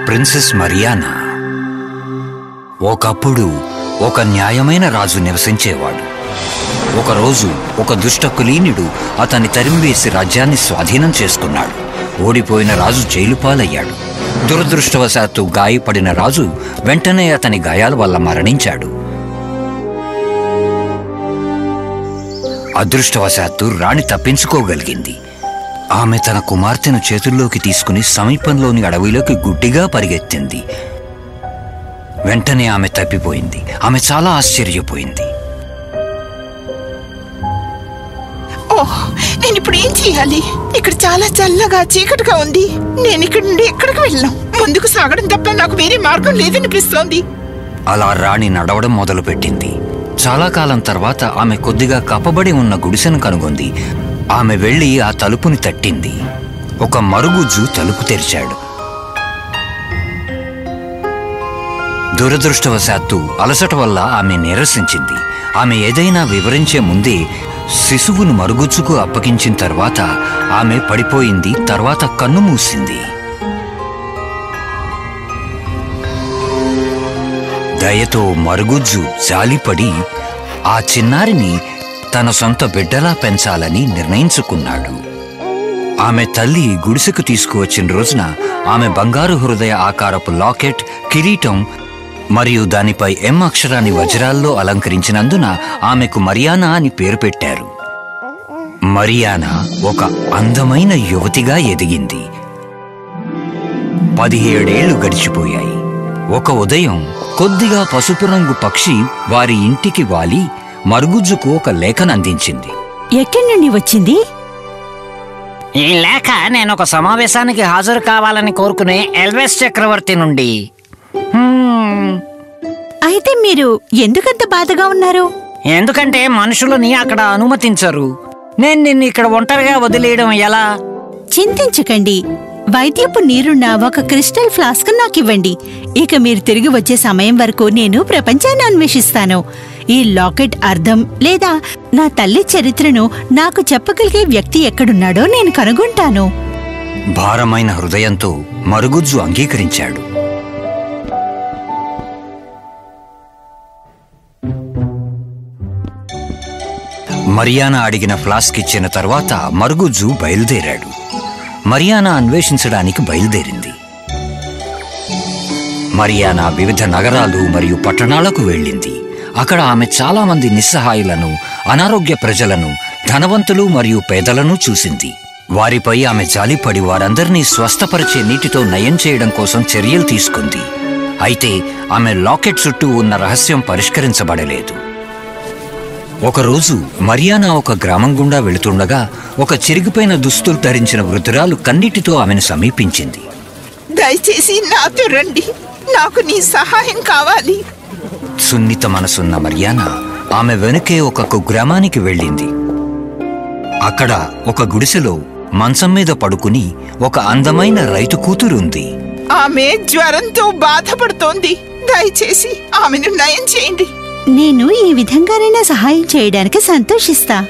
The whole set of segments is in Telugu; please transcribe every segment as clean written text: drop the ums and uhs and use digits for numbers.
Princess Mariana. ఒకప్పుడు ఒక న్యాయమైన రాజు నివసించేవాడు. ఒకరోజు ఒక దుష్ట కులీనుడు అతన్ని తరిమివేసి రాజ్యాన్ని స్వాధీనం చేసుకున్నాడు. ఓడిపోయిన రాజు జైలు పాలయ్యాడు. దురదృష్టవశాత్తు గాయపడిన రాజు వెంటనే అతని గాయాల వల్ల మరణించాడు. అదృష్టవశాత్తు రాణి తప్పించుకోగలిగింది. ఆమె తన కుమార్తెను చేతుల్లోకి తీసుకుని సమీపంలోని అడవిలోకి గుడ్డిగా పరిగెత్తింది. వెంటనే ఆమె తప్పిపోయింది. ఆమె చాలా ఆశ్చర్యపోయింది. నేను ఇప్పుడు ఏం చేయాలి? ఇక్కడ చాలా చల్లగా చీకటిగా ఉంది. నేను ఇక్కడ నుండి ఎక్కడికి వెళ్ళను. ముందుకు సాగడం తప్ప నాకు వేరే మార్గం లేదనిపిస్తోంది. అలా రాణి నడవడం మొదలుపెట్టింది. చాలా కాలం తర్వాత ఆమె కొద్దిగా కప్పబడి ఉన్న గుడిసెను కనుగొంది. ఆమె వెళ్లి ఆ తలుపుని తట్టింది. ఒక మరుగుజ్జు తలుపు తెరిచాడు. దురదృష్టవశాత్తు అలసట వల్ల ఆమె నీరసించింది. ఆమె ఏదైనా వివరించే ముందే శిశువును మరుగుజ్జుకు అప్పగించిన తర్వాత ఆమె పడిపోయింది. తర్వాత కన్ను మూసింది. దయతో మరుగుజ్జు జాలిపడి ఆ చిన్నారిని తన సొంత బిడ్డలా పెంచాలని నిర్ణయించుకున్నాడు. ఆమె తల్లి గుడిసెకు తీసుకువచ్చిన రోజున ఆమె బంగారు హృదయ ఆకారపు లాకెట్, కిరీటం మరియు దానిపై ఎం అక్షరాన్ని వజ్రాల్లో అలంకరించినందున ఆమెకు మరియానా అని పేరు పెట్టారు. మరియానా ఒక అందమైన యువతిగా ఎదిగింది. 17 ఏళ్లు గడిచిపోయాయి. ఒక ఉదయం కొద్దిగా పసుపు రంగు పక్షి వారి ఇంటికి వాలి మరుగుజ్జుకు ఒక లేఖను అందించింది. ఎక్కడి నుండి వచ్చింది? ఈ లేఖ నేను ఒక సమావేశానికి హాజరు కావాలని కోరుకునే ఎల్వేస్ చక్రవర్తి నుండి. అయితే మీరు ఎందుకంత బాధగా ఉన్నారు? ఎందుకంటే మనుషులని అక్కడ అనుమతించరు. నేను నిన్ను ఇక్కడ ఒంటరిగా వదిలేయడం ఎలా? చింతించకండి. వైద్యపు నీరున్న ఒక క్రిస్టల్ ఫ్లాస్క్ నాకివ్వండి. ఇక మీరు తిరిగి వచ్చే సమయం వరకు నేను ప్రపంచాన్ని అన్వేషిస్తాను. ఈ లాకెట్ అర్థం లేదా నా తల్లి చరిత్రను నాకు చెప్పగలిగే వ్యక్తి ఎక్కడున్నాడో నేను కనుగొంటాను. భారమైన హృదయంతో మరుగుజ్జు అంగీకరించాడు. మరియానా అడిగిన ఫ్లాస్క్ ఇచ్చిన తర్వాత మరుగుజ్జు బయలుదేరాడు. మరియానా అన్వేషించడానికి బయలుదేరింది. మరియానా వివిధ నగరాలు మరియు పట్టణాలకు వెళ్ళింది. అక్కడ ఆమె చాలా మంది నిస్సహాయులను, అనారోగ్య ప్రజలను, ధనవంతులు మరియు పేదలను చూసింది. వారిపై ఆమె జాలిపడి వారందరినీ స్వస్థపరిచే నీటితో నయం చేయడం కోసం చర్యలు తీసుకుంది. అయితే ఆమె లాకెట్ చుట్టూ ఉన్న రహస్యం పరిష్కరించబడలేదు. ఒకరోజు మరియానా ఒక గ్రామం గుండా వెళుతుండగా ఒక చిరిగిపోయిన దుస్తులు ధరించిన వృద్ధురాలు కన్నీటితో ఆమెను సమీపించింది. దయచేసి నాతో రండి. నాకు నీ సహాయం కావాలి. సున్నిత మనసున్న మరియానా ఆమె వెనుకే ఒక కుగ్రామానికి వెళ్ళింది. అక్కడ ఒక గుడిసెలో మంచం మీద పడుకుని ఒక అందమైన రైతు కూతురుంది. ఆమె జ్వరంతో బాధపడుతోంది. దయచేసి ఆమెను నయం చేయండి. నేను ఈ విధంగానైనా సహాయం చేయడానికి సంతోషిస్తా.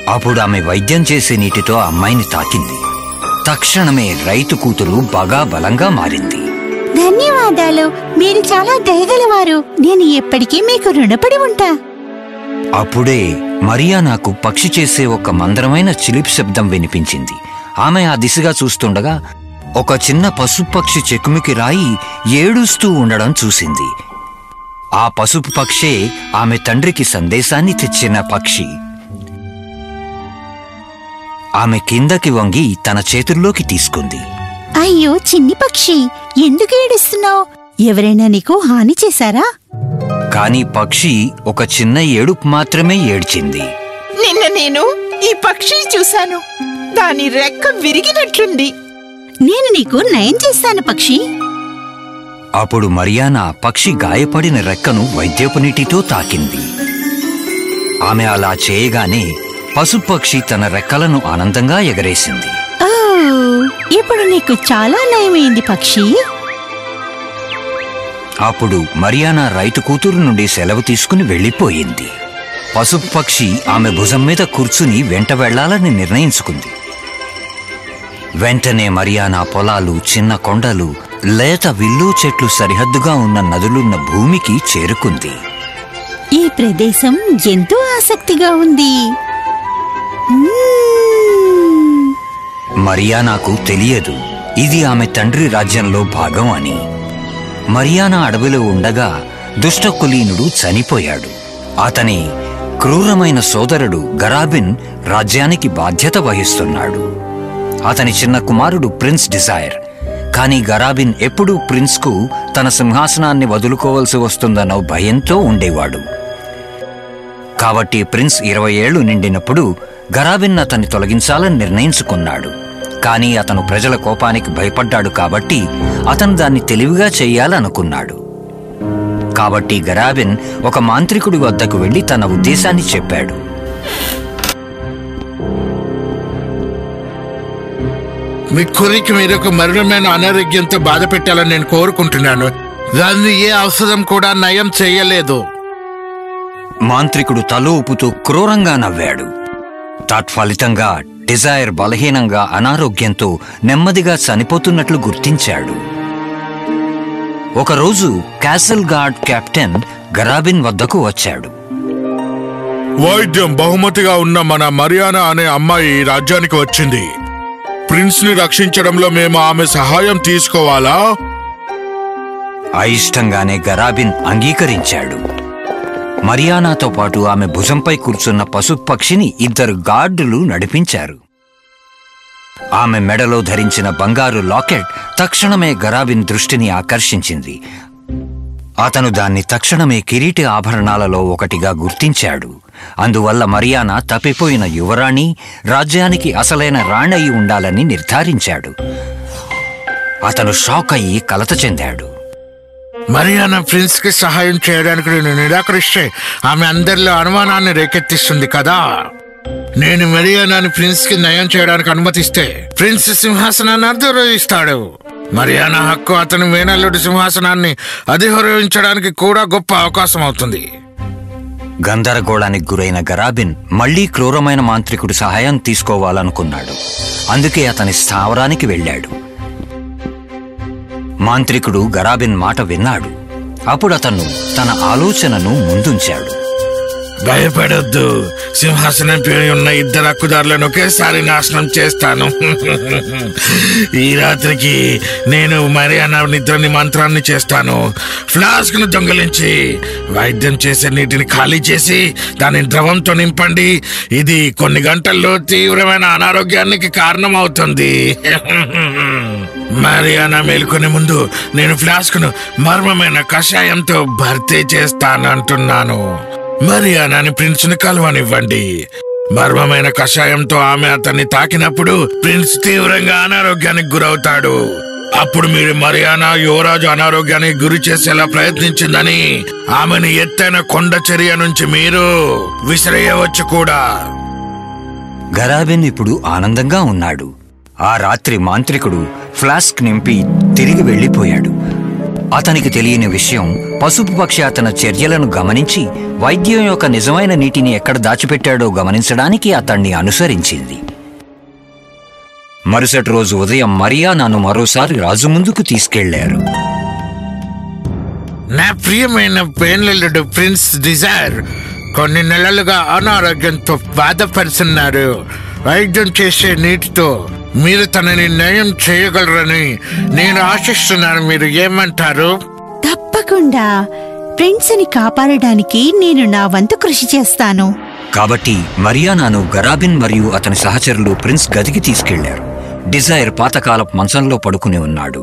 అప్పుడు ఆమె వైద్యం చేసే నీటితో ఆ అమ్మాయిని తాకింది. తక్షణమే రైతు కూతురు బాగా బలంగా మారింది. ధన్యవాదాలు. మీరు చాలా దయగలవారు. నేను ఎప్పటికీ మీకు రుణపడి ఉంటా. అప్పుడే మరియానాకు పక్షి చేసే ఒక మందరమైన చిలిప్ శబ్దం వినిపించింది. ఆమె ఆ దిశగా చూస్తుండగా ఒక చిన్న పసుపు పక్షి చెక్కుమికి రాయి ఏడుస్తూ ఉండడం చూసింది. ఆ పసుపు పక్షే ఆమె తండ్రికి సందేశాన్ని తెచ్చిన పక్షి. ఆమె కిందకి వంగి తన చేతుల్లోకి తీసుకుంది. అయ్యో చిన్ని పక్షి, ఎందుకు ఏడుస్తున్నావు? ఎవరైనా నీకు హాని చేశారా? కాని పక్షి ఒక చిన్న ఏడుపు మాత్రమే ఏడ్చింది. నిన్న నేను ఈ పక్షిని చూశాను. దాని రెక్క విరిగినట్లుంది. నేను నీకు నయం చేస్తాను పక్షి. అప్పుడు మరియానా పక్షి గాయపడిన రెక్కను వైద్యపు నీటితో తాకింది. ఆమె అలా చేయగానే పశుపక్షి తన రెక్కలను ఆనందంగా ఎగరేసింది. ఇప్పుడు నీకు చాలా నయమైంది పక్షి. అప్పుడు మరియానా రైతు కూతురు నుండి సెలవు తీసుకుని వెళ్లిపోయింది. పసుపు పక్షి ఆమె భుజం మీద కూర్చుని వెంట వెళ్లాలని నిర్ణయించుకుంది. వెంటనే మరియానా పొలాలు, చిన్న కొండలు, లేత విల్లు చెట్లు సరిహద్దుగా ఉన్న నదులున్న భూమికి చేరుకుంది. ఈ ప్రదేశం ఎంతో ఆసక్తిగా ఉంది. మరియానాకు తెలియదు ఇది ఆమె తండ్రి రాజ్యంలో భాగం అని. మరియానా అడవిలో ఉండగా దుష్ట కులీనుడు చనిపోయాడు. అతని క్రూరమైన సోదరుడు గరాబిన్ రాజ్యానికి బాధ్యత వహిస్తున్నాడు. అతని చిన్న కుమారుడు ప్రిన్స్ డిజైర్. కానీ గరాబిన్ ఎప్పుడూ ప్రిన్స్కు తన సింహాసనాన్ని వదులుకోవలసి వస్తుందన్న భయంతో ఉండేవాడు. కాబట్టి ప్రిన్స్ 20 ఏళ్లు నిండినప్పుడు గరాబిన్ అతన్ని తొలగించాలని నిర్ణయించుకున్నాడు. కానీ అతను ప్రజల కోపానికి భయపడ్డాడు కాబట్టి అతను దాన్ని తెలివిగా చెయ్యాలనుకున్నాడు. కాబట్టి గరాబిన్ ఒక మాంత్రికుడి వద్దకు వెళ్లి తన ఉద్దేశాన్ని చెప్పాడు. మీ కొరికి మీరు ఒక మరణమైన అనారోగ్యంతో బాధ పెట్టాలని నేను కోరుకుంటున్నాను. దాన్ని ఏ ఔషధం కూడా నయం చేయలేదు. మాంత్రికుడు తల ఊపుతూ క్రూరంగా నవ్వాడు. తత్ఫలితంగా డిజైర్ బలహీనంగా అనారోగ్యంతో నెమ్మదిగా చనిపోతున్నట్లు గుర్తించాడు. ఒకరోజు క్యాసిల్ గార్డ్ కెప్టెన్ గరాబిన్ వద్దకు వచ్చాడు. వైద్యం బహుమతిగా ఉన్న మన మరియానా అనే అమ్మాయి రాజ్యానికి వచ్చింది. ప్రిన్స్ ని రక్షించడంలో మేము ఆమె సహాయం తీసుకోవాలా? అయిష్టంగానే గరాబిన్ అంగీకరించాడు. మరియానాతో పాటు ఆమె భుజంపై కూర్చున్న పసుపు పక్షిని 2 గార్డులు నడిపించారు. ఆమె మెడలో ధరించిన బంగారు లాకెట్ తక్షణమే గరాబిన్ దృష్టిని ఆకర్షించింది. అతను దాన్ని తక్షణమే కిరీటి ఆభరణాలలో ఒకటిగా గుర్తించాడు. అందువల్ల మరియానా తప్పిపోయిన యువరాణి, రాజ్యానికి అసలైన రాణి అయి ఉండాలని నిర్ధారించాడు. అతను షాక్ అయ్యి కలత చెందాడు. మరియానా ప్రిన్స్ కి సహాయం చేయడానికి నేను నిరాకరిస్తే ఆమె అందరిలో అనుమానాన్ని రేకెత్తిస్తుంది కదా. నేను మరియానాని ప్రిన్స్ కి నయం చేయడానికి అనుమతిస్తే ప్రిన్స్ సింహాసనాన్ని అధిరోహిస్తాడు. మరియానా హక్కు అతని మేనల్లుడి సింహాసనాన్ని అధిరోహించడానికి కూడా గొప్ప అవకాశం అవుతుంది. గందరగోళానికి గురైన గరాబిన్ మళ్లీ క్రూరమైన మాంత్రికుడి సహాయం తీసుకోవాలనుకున్నాడు. అందుకే అతని స్థావరానికి వెళ్ళాడు. మాంత్రికుడు గరాబిన్ మాట విన్నాడు. అప్పుడు అతను తన ఆలోచనను ముందుంచాడు. భయపడొద్దు, సింహాసనంపై ఉన్న 2 హక్కుదారులను ఒకేసారి నాశనం చేస్తాను. ఈ రాత్రికి నేను మరియానా నిద్రని మంత్రాన్ని చేస్తాను. ఫ్లాస్క్ ను దొంగలించి వైద్యం చేసే నీటిని ఖాళీ చేసి దాని ద్రవంతో నింపండి. ఇది కొన్ని గంటల్లో తీవ్రమైన అనారోగ్యానికి కారణం అవుతుంది. మరియానా మేలుకునే ముందు నేను ఫ్లాస్క్ ను మర్మమైన కషాయంతో భర్తీ చేస్తానంటున్నాను. మరియానాని ప్రిన్స్ ని కలవనివ్వండి. మర్మమైన కషాయంతో ఆమె అతన్ని తాకినప్పుడు ప్రిన్స్ తీవ్రంగా అనారోగ్యానికి గురవుతాడు. అప్పుడు మీరు మరియానా యువరాజు అనారోగ్యానికి గురి చేసేలా ప్రయత్నించిందని ఆమెను ఎత్తైన కొండ చర్య నుంచి మీరు విసిరేయవచ్చు కూడా. గరాబిన్ ఇప్పుడు ఆనందంగా ఉన్నాడు. ఆ రాత్రి మాంత్రికుడు ఫ్లాస్క్ నింపి తిరిగి వెళ్లిపోయాడు. అతనికి తెలియని విషయం, పసుపు పక్షి అతని చర్యలను గమనించి వైద్యం యొక్క నిజమైన నీటిని ఎక్కడ దాచిపెట్టాడో గమనించడానికి అతన్ని అనుసరించింది. మరుసటి రోజు ఉదయం మరియానాను మరోసారి రాజు ముందుకు తీసుకెళ్లారు. నా ప్రియమైన పేన్లల్లుడు ప్రిన్స్ డిజైర్ కొన్ని నెలలుగా అనారోగ్యంతో బాధపడుతున్నారు. వైద్యం చేసే నీటితో మీరు తనని నయం చేయగలరని నేను ఆశిస్తున్నాను. మీరు ఏమంటారు? తప్పకుండా ప్రిన్స్ ని కాపాడడానికి నేను నా వంతు కృషి చేస్తాను. కాబట్టి మరియానాను గరాబిన్ మరియు అతని సహచరులు ప్రిన్స్ గదికి తీసుకెళ్లారు. డిజైర్ పాతకాలపు మంచంలో పడుకుని ఉన్నాడు.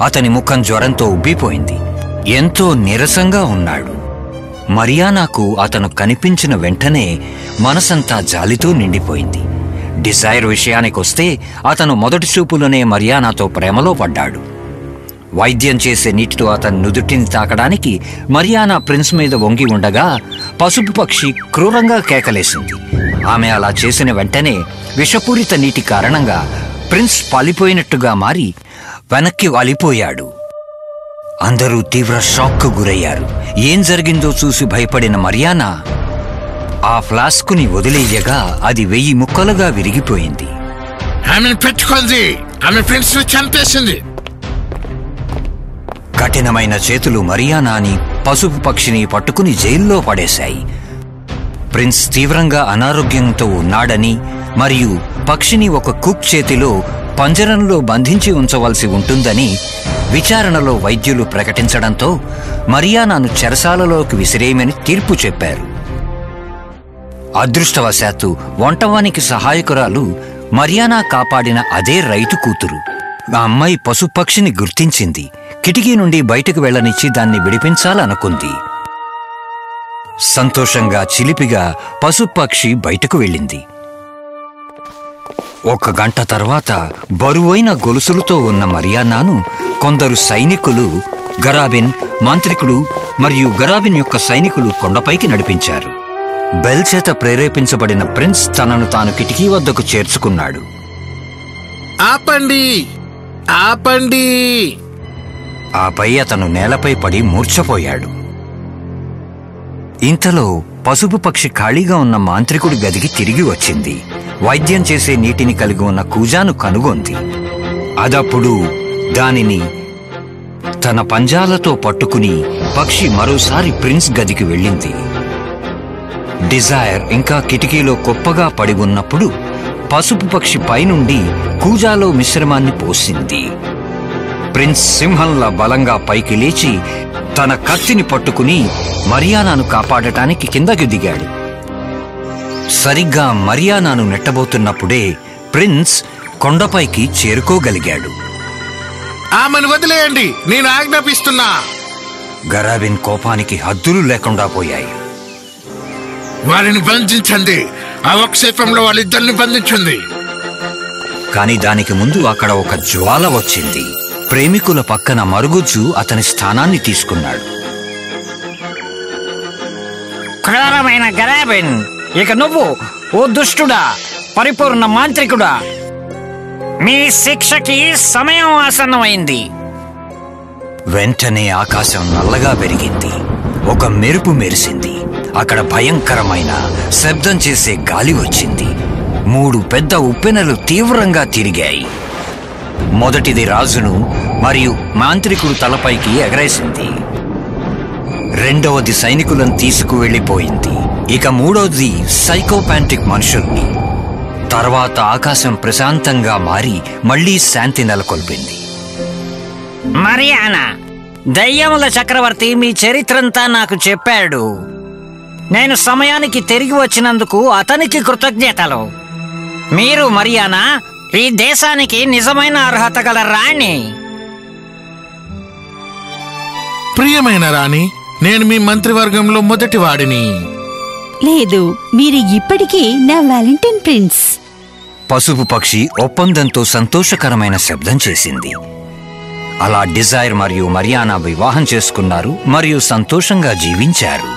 అతని ముఖం జ్వరంతో ఉబ్బిపోయింది. ఎంతో నీరసంగా ఉన్నాడు. మరియానాకు అతను కనిపించిన వెంటనే మనసంతా జాలితో నిండిపోయింది. డిజైర్ విషయానికొస్తే అతను మొదటి చూపులోనే మరియానాతో ప్రేమలో పడ్డాడు. వైద్యం చేసే నీటితో అతని నుదుటిని తాకడానికి మరియానా ప్రిన్స్ మీద వంగి ఉండగా పసుపు పక్షి క్రూరంగా కేకలేసింది. ఆమె అలా చేసిన వెంటనే విషపూరిత నీటి కారణంగా ప్రిన్స్ పాలిపోయినట్టుగా మారి వెనక్కి వాలిపోయాడు. అందరూ తీవ్ర షాక్కు గురయ్యారు. ఏం జరిగిందో చూసి భయపడిన మరియానా ఆ ఫ్లాస్కుని వదిలేయగా అది 1000 ముక్కలుగా విరిగిపోయింది. ఆమెను పెట్టుకుంది. ఆమె ప్రిన్స్ ని చంపేసింది. కఠినమైన చేతులు మరియానాని పసుపు పక్షిని పట్టుకుని జైల్లో పడేశాయి. ప్రిన్స్ తీవ్రంగా అనారోగ్యంతో ఉన్నాడని మరియు పక్షిని ఒక కుక్ చేతిలో పంజరంలో బంధించి ఉంచవలసి ఉంటుందని విచారణలో వైద్యులు ప్రకటించడంతో మరియానాను చెరసాలలోకి విసిరేయమని తీర్పు చెప్పారు. అదృష్టవశాత్తు వంటవానికి సహాయకురాలు మరియానా కాపాడిన అదే రైతు కూతురు. ఆ అమ్మాయి పశుపక్షిని గుర్తించింది. కిటికీ నుండి బయటకు వెళ్లనిచ్చి దాన్ని విడిపించాలనుకుంది. సంతోషంగా చిలిపిగా పశుపక్షి బయటకు వెళ్ళింది. 1 గంట తర్వాత బరువైన గొలుసులతో ఉన్న మరియానాను కొందరు సైనికులు, గరాబిన్ మాంత్రికుడు మరియు గరాబిన్ యొక్క సైనికులు కొండపైకి నడిపించారు. బెల్ చేత ప్రేరేపించబడిన ప్రిన్స్ తనను తాను కిటికీ వద్దకు చేర్చుకున్నాడు. ఆపండి, ఆపండి! ఆపై అతను నేలపై పడి మూర్ఛపోయాడు. ఇంతలో పసుపు పక్షి ఖాళీగా ఉన్న మాంత్రికుడి గదికి తిరిగి వచ్చింది. వైద్యం చేసే నీటిని కలిగి ఉన్న కూజాను కనుగొంది. అదప్పుడు దానిని తన పంజాలతో పట్టుకుని పక్షి మరోసారి ప్రిన్స్ గదికి వెళ్ళింది. డిజైర్ ఇంకా కిటికీలో కుప్పగా పడి ఉన్నప్పుడు పసుపు పక్షి పైనుండి కూజాలో మిశ్రమాన్ని పోసింది. ప్రిన్స్ సింహంలా బలంగా పైకి లేచి తన కత్తిని పట్టుకుని మరియానాను కాపాడటానికి కిందకి దిగాడు. సరిగ్గా మరియానాను నెట్టబోతున్నప్పుడే ప్రిన్స్ కొండపైకి చేరుకోగలిగాడు. ఆమెను వదిలేయండి, నేను ఆజ్ఞాపిస్తున్నా! గరాబిన్ కోపానికి హద్దులు లేకుండా పోయాయి. వారిని బంధించండి! అవక్షేపంలో వాళ్ళిద్దరిని బంధించింది. కాని దానికి ముందు అక్కడ ఒక జ్వాల వచ్చింది. ప్రేమికుల పక్కన మరుగుజ్జు అతని స్థానాన్ని తీసుకున్నాడు. క్రూరమైన గరాబిన్, ఇక నువ్వు ఓ దుష్టుడా, పరిపూర్ణ మాంత్రికుడా, మీ శిక్షకి సమయం ఆసన్నమైంది. వెంటనే ఆకాశం నల్లగా పెరిగింది. ఒక మెరుపు మెరిసింది. అక్కడ భయంకరమైన శబ్దం చేసే గాలి వచ్చింది. 3 పెద్ద ఉప్పెనలు తీవ్రంగా తిరిగాయి. మొదటిది రాజును మరియు మాంత్రికుడు తలపైకి ఎగరేసింది. రెండవది సైనికులను తీసుకువెళ్లిపోయింది. ఇక మూడవది సైకోపాంటిక్ మనుషుల్ని. తర్వాత ఆకాశం ప్రశాంతంగా మారి మళ్లీ శాంతి నెలకొల్పింది. మరియానా, దయ్యముల చక్రవర్తి మీ చరిత్రంతా నాకు చెప్పాడు. నేను సమయానికి తిరిగి వచ్చినందుకు అతనికి కృతజ్ఞతలు. మీరు మరియానా ఈ దేశానికి నిజమైన అర్హత గల రాణి. ప్రియమైన రాణి, నేను మీ మంత్రివర్గంలో మొదటి వాడిని. లేదు, మీరు ఇప్పటికీ నా వాలంటైన్ ప్రిన్స్. పసుపు పక్షి ఒప్పందంతో సంతోషకరమైన శబ్దం చేసింది. అలా డిజైర్ మరియు మరియానా వివాహం చేసుకున్నారు మరియు సంతోషంగా జీవించారు.